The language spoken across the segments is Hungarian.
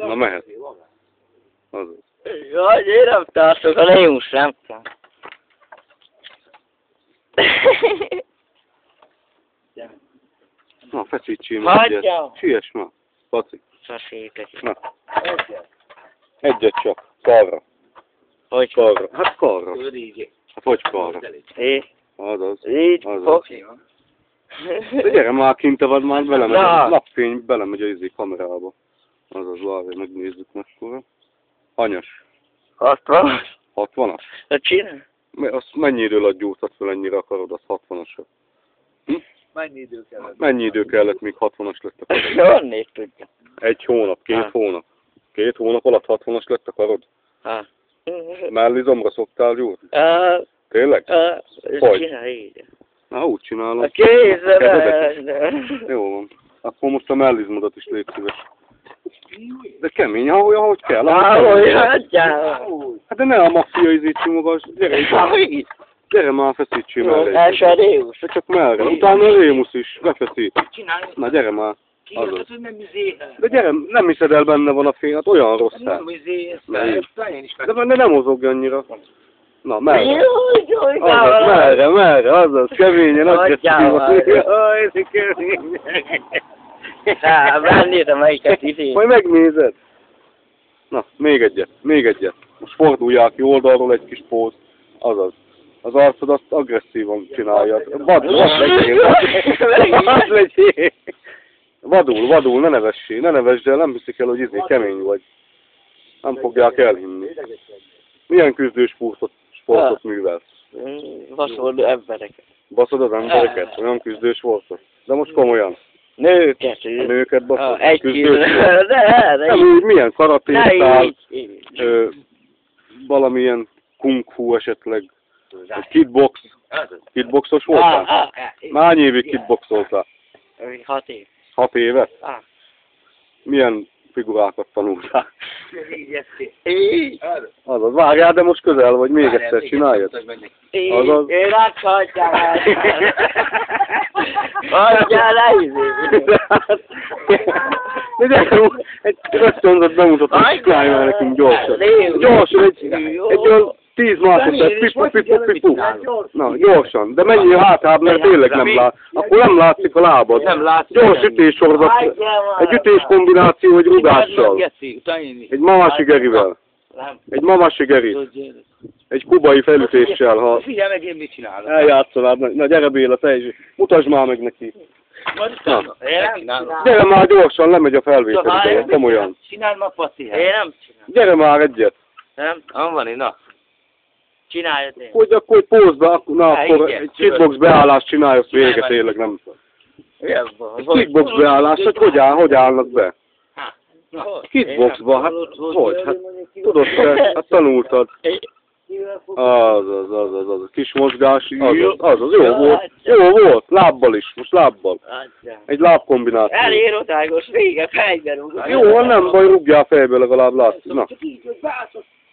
Na mehet. Azaz. Jaj, én nem tartok, ha ne juss, nem kell. Na, feszítsél meg egyet. Hagyjam. Siess ma. Paci. Szaszétek. Na. Egyet csak. Karra. Hogy? Karra. Hát karra. Hát hogy karra? É. Azaz. Így Azaz. fog. De gyere már kint, te vagy már belemegy. Na. A napfény belemegy a izé kamerába. Azaz, várj, megnézzük mekkora. Hanyas? 60. 60-as? Hát csinál. Azt mennyi idő alatt gyújtad fel, ennyire akarod, az 60-asra? Hm? Mennyi idő kellett, míg 60-as lett a karod? Honnét tudja. 1 hónap, 2 hónap. 2 hónap alatt 60-as lett a karod? Ha. Mellizomra szoktál gyújtni? Tényleg? Hogy? Csinál így. Na, úgy csinálom. A kézzel. Jó van. Akkor most a mellizmodat is légy szíves. De kemény, ahogy kell. Ahogy hagyjál. Hát de ne a maffia izítsd magas. Gyere már, feszítsél mellé. Els a Réusz. De csak merre. Utána a Rémusz is befeszít. Na gyere már. Azaz. De gyere, nem hiszed el, benne van a fény, hát olyan rossz hát. De benne nem mozog annyira. Na, merre? Azaz, merre, azaz, keményen, agresszívan. Jaj, ez keményen. Megnézem melyiket idén. Majd megnézed. Na, még egyet. Most forduljál ki oldalról egy kis póz. Azaz. Az arcod azt agresszívan csináljad. Vadul legyél. Vadul, ne nevessd el, nem hiszik el, hogy kemény vagy. Nem fogják elhinni. Milyen küzdős sportot művelsz? Baszod embereket. Baszod az embereket? Olyan küzdős sportot? De most komolyan. Nőket. Nőket baszod? Egy küzdős? Nem úgy, milyen karatésztál? Valamilyen kung fu esetleg? Kickbox? Kickboxos voltál? Hány évig kickboxoltál? 6 év. 6 évet? Milyen figurákat tanultál? Azaz, várjál, de most közel vagy, még egyszer csináljad. Azaz. Én hagyjál. Hagyjál el izé. De gyere, egy rögtönzött bemutatom, és csinálj már nekünk gyorsan. Gyorsan, egy olyan 10 másodperc, pipu. Na, gyorsan. De menjél hátrább, mert tényleg nem lát. Akkor nem látszik a lábad. Gyors ütéssorozat. Egy ütéskombináció, egy rugással. Egy mamasi gerivel. Egy mamasi geri. Egy kubai felütéssel, ha... Figyelj meg, én mit csinálok. Eljátszanád. Na, gyere Béla, te is. Mutasd már meg neki. Na. Én nem Gyere már gyorsan, lemegy a felvétel. Komolyan. Csinálj ma Pati. Én nem csinálom. Gyere már egyet. Nem? Van, na. Csináljad én. Hogy akkor egy pózba, na akkor egy kickbox beállást csinálj, azt vége tényleg nem. Kickbox beállás, hogy állnak be? Kickboxba, hát hogy? Hát tudod te, hát tanultad. Az, kis mozgás, az, jó volt, lábbal is, most lábbal. Egy lábkombináció. Elér odágos, vége, fejbe rúgod. Jó, nem baj, rúgjál fejbe, legalább látszik. Na.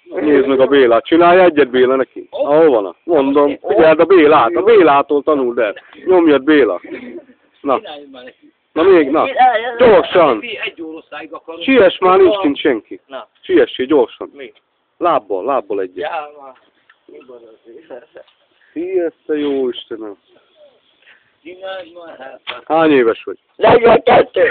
Nézd meg a Bélát, csinálj egyet Béla neki. Ahol van? Mondom, figyeld a Bélától tanuld el. Nyomjad Béla. Na. Na még, na. Gyorsan. Siess már, nincs kint senki. Siessé, gyorsan. Lábbal egyet. Siess, te jó Istenem. Hány éves vagy? 42.